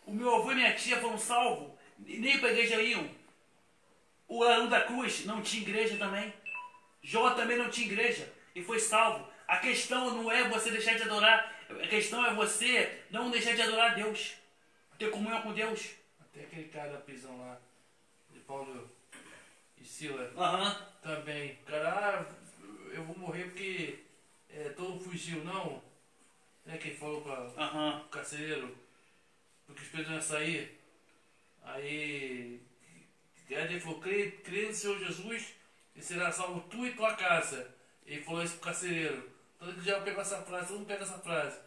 O meu avô e minha tia foram salvos, nem para a igreja iam. O Arão da Cruz não tinha igreja também. Jó também não tinha igreja e foi salvo. A questão não é você deixar de adorar, a questão é você não deixar de adorar a Deus, ter comunhão com Deus. Até aquele cara da prisão lá, de Paulo e Sila, também. Cara, eu vou morrer porque todo fugiu, não. Né, quem falou para o carcereiro, porque os presos iam sair. Aí ele falou, crê no Senhor Jesus e será salvo tu e tua casa. Ele falou isso pro carcereiro. Todo mundo já pegou essa frase, todo mundo pega essa frase.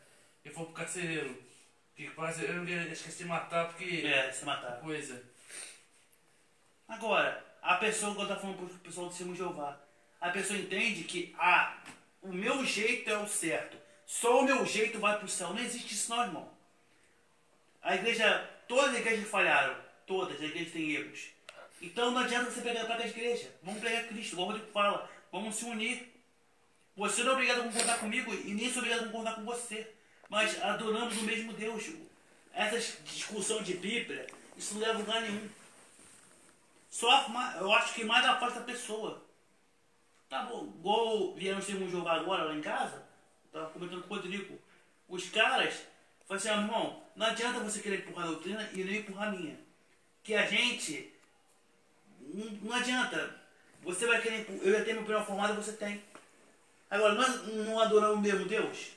Ele falou pro carcereiro, que o carcereiro ia esquecer de matar porque... se matar. Coisa. Agora, a pessoa, quando está falando pro pessoal do Testemunho de Jeová, a pessoa entende que o meu jeito é o certo. Só o meu jeito vai pro céu. Não existe isso não, irmão. Todas as igrejas falharam. Todas as igrejas têm erros. Então não adianta você pegar a placa de igreja. Vamos pregar Cristo, igual o Rodrigo fala. Vamos se unir. Você não é obrigado a concordar comigo e nem sou obrigado a concordar com você. Mas adoramos o mesmo Deus. Essa discussão de Bíblia, isso não leva a lugar nenhum. Eu acho que mais afasta a pessoa. Tá bom, igual vieram ser um jogo agora lá em casa, tava comentando com o Rodrigo. Os caras falaram assim, irmão, não adianta você querer empurrar a doutrina e nem empurrar a minha. Que a gente... Não adianta. Você vai querer... Eu já tenho minha opinião formada, você tem. Agora, nós não adoramos o mesmo Deus?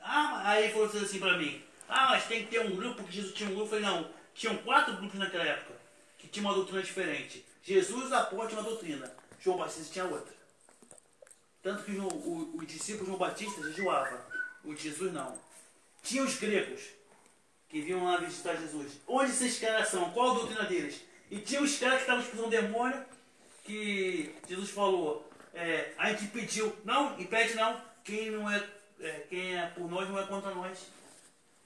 Aí ele falou assim pra mim. Mas tem que ter um grupo, porque Jesus tinha um grupo. Eu falei, não. Tinham 4 grupos naquela época que tinham uma doutrina diferente. Jesus, os apóstolos tinham uma doutrina. João Batista tinha outra. Tanto que o discípulo João Batista jejuava. O de Jesus não. Tinha os gregos. que vinham lá visitar Jesus. Onde esses caras são? Qual a doutrina deles? E tinha os caras que estavam expulsando demônio, que Jesus falou, a gente pediu, não, impede não, quem é por nós não é contra nós.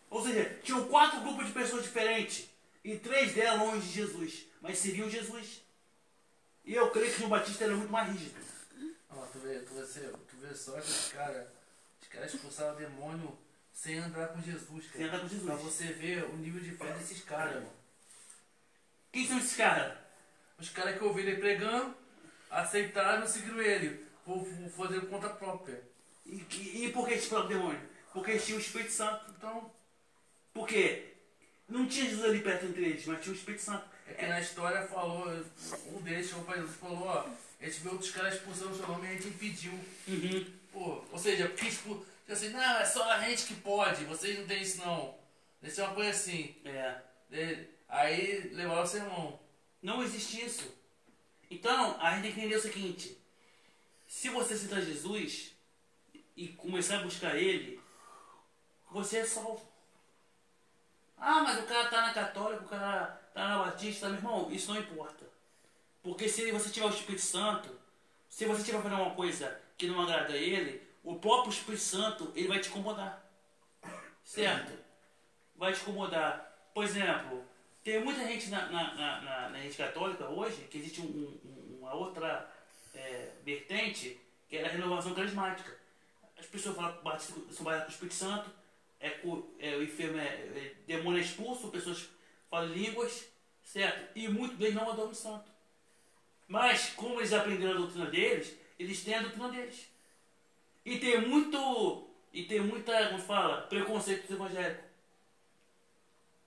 Ou seja, tinham 4 grupos de pessoas diferentes, e 3 delas longe de Jesus, mas seguiam Jesus. E eu creio que João Batista era muito mais rígido. Tu vê só que os caras expulsaram o demônio sem andar com Jesus, cara. Sem andar com Jesus. Pra você ver o nível de fé desses caras, irmão. Quem são esses caras? Os caras que ouviram ele pregando, aceitaram e seguiram ele. Vou fazer conta própria. E por que expulsaram o demônio? Porque eles tinham o Espírito Santo. Então, Por quê? Não tinha Jesus ali perto entre eles, mas tinha o Espírito Santo. é que na história falou, um deles chegou pra Jesus e falou, ó, a gente vê outros caras expulsando o seu nome e a gente impediu. Uhum. Pô, ou seja, porque assim, não, é só a gente que pode, vocês não tem isso não. Deve ser uma coisa assim. Aí levaram o sermão. Não existe isso. Então, a gente tem que entender o seguinte. Se você aceitar Jesus e começar a buscar Ele, você é salvo. Ah, mas o cara tá na católica, o cara tá na batista, meu irmão, isso não importa. Porque se você tiver o Espírito Santo, se você estiver fazendo uma coisa que não agrada a Ele, o próprio Espírito Santo, ele vai te incomodar. Certo? Vai te incomodar. Por exemplo, tem muita gente na rede católica hoje, que existe uma outra vertente, que é a renovação carismática. As pessoas falam que são batizadas com o Espírito Santo, o enfermo demônio é expulso, pessoas falam línguas, certo? E muitos deles não adoram o santo. Mas, como eles aprenderam a doutrina deles, eles têm a doutrina deles. E tem muita, como fala, preconceito dos evangélicos.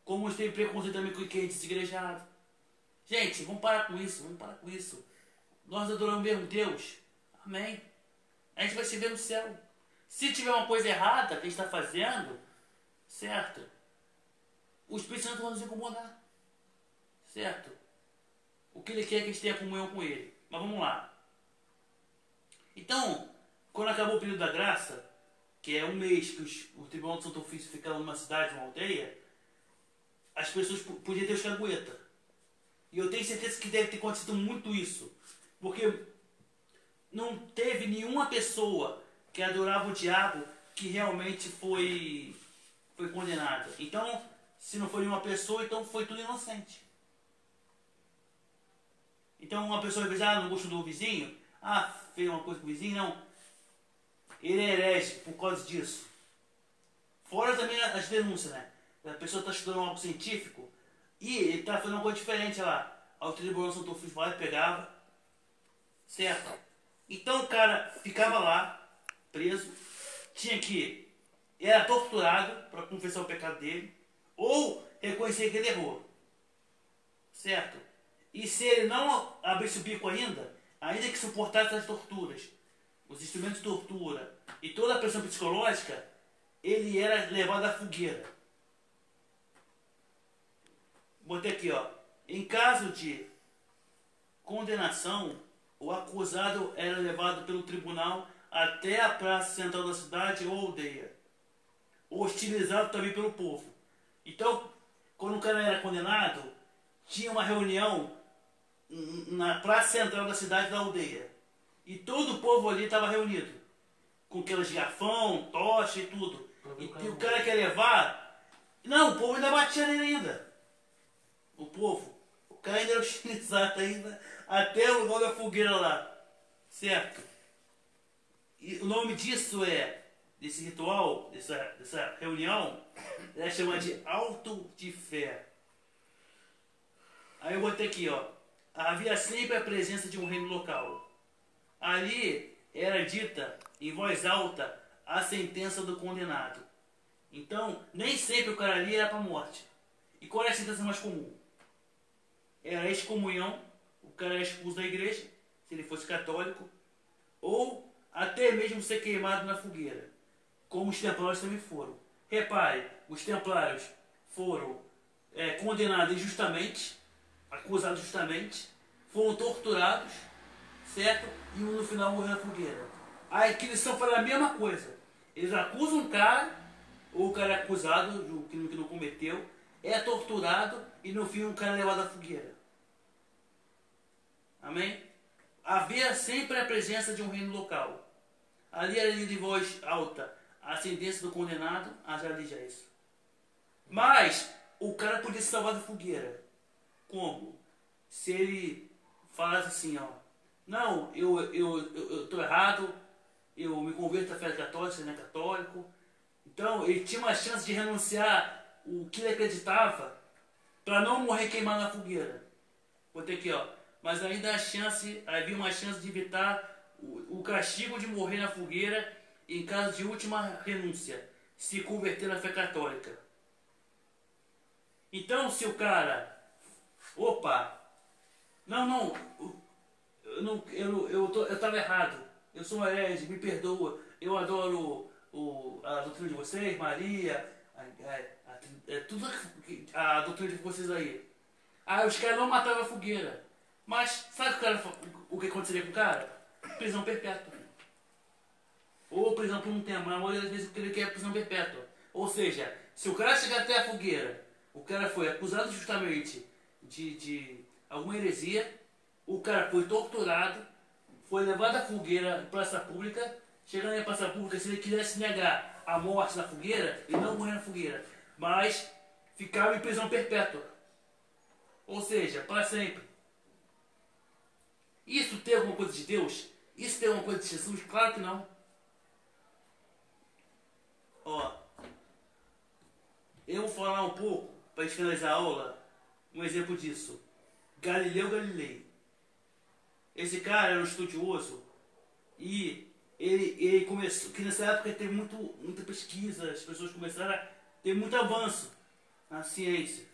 Como tem preconceito também com quem é desigrejado. Gente, vamos parar com isso, Nós adoramos o mesmo Deus. Amém. A gente vai se ver no céu. Se tiver uma coisa errada que a gente está fazendo, certo? O Espírito Santo vai nos incomodar. Certo? O que ele quer é que a gente tenha comunhão com ele. Mas vamos lá. Então, quando acabou o período da graça, que é um mês que o Tribunal do Santo Ofício fica numa cidade, numa aldeia, as pessoas podiam ter os cagueta. E eu tenho certeza que deve ter acontecido muito isso. Porque não teve nenhuma pessoa que adorava o diabo que realmente foi condenada. Então, se não foi nenhuma pessoa, então foi tudo inocente. Então, uma pessoa vai dizer, não gostou do vizinho, fez uma coisa com o vizinho, não. Ele é herege por causa disso. Fora também as denúncias, né? A pessoa está estudando algo científico e ele está fazendo uma coisa diferente lá. Ao Tribunal do Santo Ofício vai lá, pegava, certo? Então o cara ficava lá, preso, era torturado para confessar o pecado dele, ou reconhecer que ele errou, certo? E se ele não abrisse o bico ainda que suportasse as torturas, os instrumentos de tortura e toda a pressão psicológica, ele era levado à fogueira. Botei aqui, em caso de condenação, o acusado era levado pelo tribunal até a praça central da cidade ou aldeia, hostilizado também pelo povo. Então, quando o cara era condenado, tinha uma reunião na praça central da cidade da aldeia. E todo o povo ali estava reunido, com aqueles garfão, tocha e tudo. E o cara quer levar... Não, o povo ainda batia nele ainda. O povo. O cara ainda era hostilizado ainda até o lugar da fogueira lá. Certo? E o nome disso desse ritual, dessa reunião, é chamada de auto de fé. Aí eu botei aqui, havia sempre a presença de um reino local. Ali era dita em voz alta a sentença do condenado. Então, nem sempre o cara ali era para morte. E qual era a sentença mais comum? Era a excomunhão, o cara era expulso da igreja, se ele fosse católico, ou até mesmo ser queimado na fogueira, como os templários também foram. Repare, os templários foram condenados injustamente, acusados justamente, foram torturados, certo? E no final morreram na fogueira. A Inquisição faz a mesma coisa. Eles acusam um cara, ou o cara é acusado de um crime que não cometeu, é torturado e no fim o cara é levado à fogueira. Amém? Havia sempre a presença de um reino local. Ali era lido em voz alta a sentença do condenado, já li já isso. Mas o cara podia se salvar da fogueira. Como? Se ele falasse assim, ó, não, eu tô errado, eu me converto à fé católica, você não é católico. Então ele tinha uma chance de renunciar o que ele acreditava para não morrer queimado na fogueira. Vou ter aqui, ó. Mas ainda havia uma chance de evitar o castigo de morrer na fogueira em caso de última renúncia, se converter à fé católica. Então se o cara, opa, eu estava errado, eu sou um herege, me perdoa, eu adoro a doutrina de vocês, Maria, tudo a doutrina de vocês aí. Aí os caras não matavam a fogueira. Mas sabe o que aconteceria com o cara? Prisão perpétua. Ou prisão por um tempo, mas a maioria das vezes ele quer prisão perpétua. Ou seja, se o cara chegar até a fogueira, o cara foi acusado justamente de alguma heresia, o cara foi torturado, foi levado à fogueira em praça pública, chegando em praça pública, se ele quisesse negar a morte na fogueira, ele não morria na fogueira, mas ficava em prisão perpétua. Ou seja, para sempre. Isso tem alguma coisa de Deus? Isso tem alguma coisa de Jesus? Claro que não. Ó, eu vou falar um pouco, para a gente finalizar a aula, um exemplo disso. Galileu Galilei. Esse cara era um estudioso e ele começou, que nessa época teve muita pesquisa, as pessoas começaram a ter muito avanço na ciência.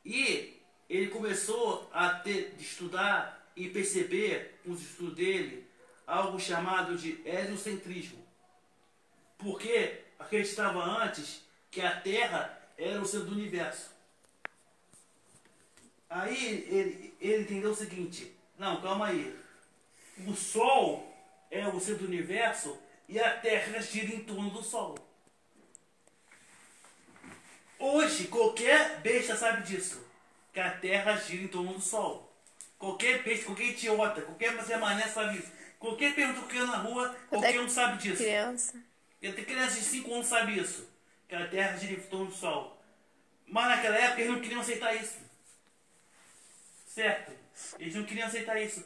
E ele começou a estudar e perceber, com os estudos dele, algo chamado de heliocentrismo. Porque acreditava antes que a Terra era o centro do universo. Aí ele entendeu o seguinte, não, calma aí, o Sol é o centro do universo e a Terra gira em torno do Sol. Hoje, qualquer besta sabe disso, que a Terra gira em torno do Sol. Qualquer besta, qualquer idiota, qualquer Zé Mané sabe isso. Qualquer pergunta que eu na rua, qualquer um sabe disso. Criança. Até criança de 5 anos sabe isso, que a Terra gira em torno do Sol. Mas naquela época eles não queriam aceitar isso. Certo? Eles não queriam aceitar isso.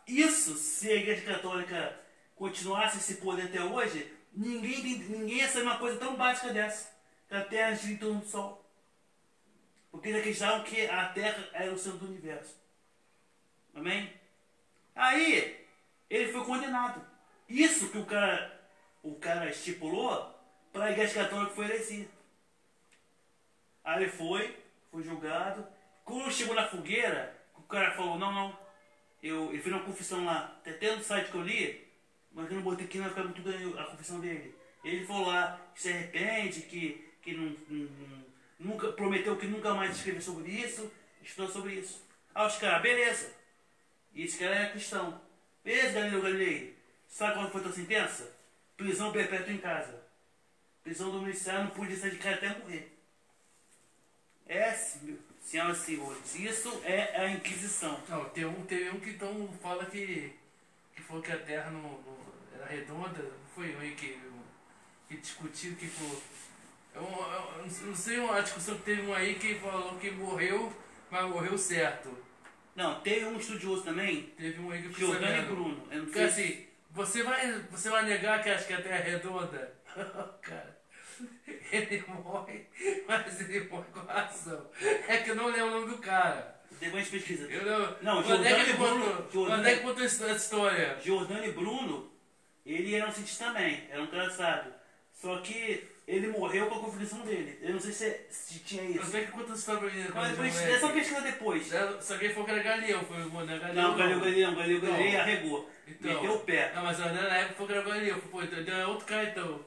Isso, se a Igreja Católica continuasse esse poder até hoje, ninguém ia saber uma coisa tão básica dessa. Que a Terra gira em torno do Sol. Porque eles acreditavam que a Terra era o centro do universo. Amém? Aí, ele foi condenado. Isso que o cara estipulou para a Igreja Católica foi heresia. Aí ele foi julgado. Quando chegou na fogueira, o cara falou, não, ele fez uma confissão lá, até no site que eu li, mas eu não botei aqui, não vai ficar muito bem a confissão dele. Ele falou lá que se arrepende, que nunca prometeu que nunca mais escrever sobre isso, estudou sobre isso. Aí os caras, beleza. E esse cara é cristão. Beleza, Galileu Galilei? Sabe qual foi a tua sentença? Prisão perpétua em casa. Prisão domiciliar, não podia sair de casa até morrer. Senhoras e senhores, isso é a Inquisição. Não, tem um que então fala que falou que a Terra não era redonda, não foi eu que discutiu que foi. Eu não sei uma discussão que teve um aí que falou que morreu, mas morreu certo. Não, teve um estudioso também, Teve um aí que Giordano Bruno. Eu não Porque sei assim, você vai negar que acha que a Terra é redonda? Cara, ele morre, mas ele morre com razão. É que eu não lembro o nome do cara. Depois a gente pesquisa. Não, Giordano Bruno. Quando é que contou essa história? Giordano Bruno, ele era um cientista também, era um cara sábio. Só que ele morreu com a confissão dele. Eu não sei se tinha isso. Quando é que contou essa história pra mim? Mas depois, é só pesquisar depois. Só que ele falou que era Galileu, foi o Galileu. Não, Galileu Galilei arregou. Então, Meteu o pé. Não, mas na época falou que era Galileu. Pô, então é outro cara então.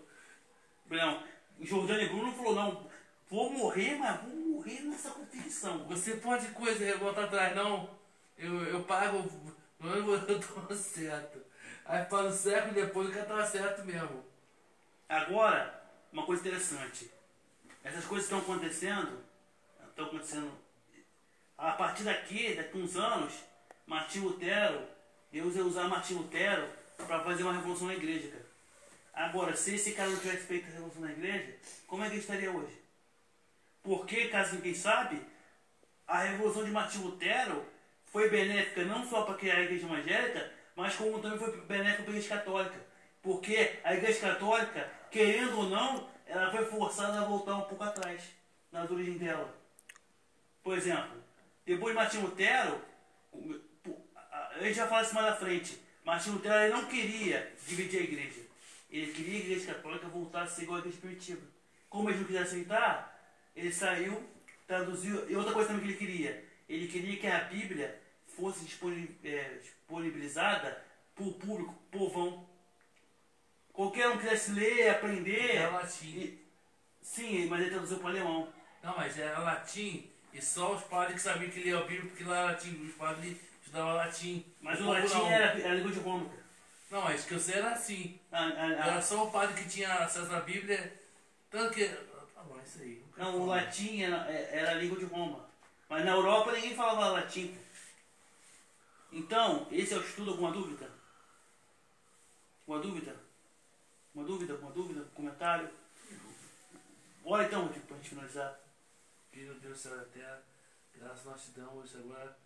Não, Giordano Bruno falou, não, vou morrer, mas vou morrer nessa confissão. Você pode voltar atrás, não? Eu pago, não eu tô certo. Aí para um século depois o cara tava certo mesmo. Agora, uma coisa interessante. Essas coisas estão acontecendo a partir daqui a uns anos. Martinho Lutero, Deus ia usar Martinho Lutero para fazer uma revolução na igreja, cara. Agora, se esse cara não tivesse feito a revolução na igreja, como é que ele estaria hoje? Porque, caso ninguém sabe, a revolução de Martinho Lutero foi benéfica não só para criar a igreja evangélica, mas como também foi benéfica para a igreja católica. Porque a igreja católica, querendo ou não, ela foi forçada a voltar um pouco atrás, nas origens dela. Por exemplo, depois de Martinho Lutero, a gente vai falar isso mais na frente, Martinho Lutero ele não queria dividir a igreja. Ele queria que a igreja católica voltasse a ser igual à igreja primitiva. Como ele não quis aceitar, ele saiu, traduziu. E outra coisa também que ele queria que a Bíblia fosse disponibilizada para o público, povão. Qualquer um quisesse ler, aprender. Era latim. Sim, mas ele traduziu para o alemão. Não, mas era latim e só os padres que sabiam que lia a Bíblia porque lá era latim. Os padres estudavam latim. Mas o latim era a língua de Roma, cara. Não, mas que eu sei era assim. Era só o padre que tinha acesso à Bíblia. Tanto que. Tá bom, isso aí. Não, o latim era a língua de Roma. Mas na Europa ninguém falava latim. Então, esse é o estudo. Alguma dúvida? Alguma dúvida? Alguma dúvida? Comentário? Bora então, pra gente finalizar. Filho Deus, céu da terra, graças nós te damos. Agora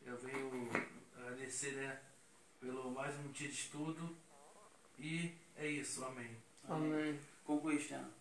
eu venho agradecer, né, pelo mais um dia de estudo. E é isso, amém. Amém. Conclui, Cristiano.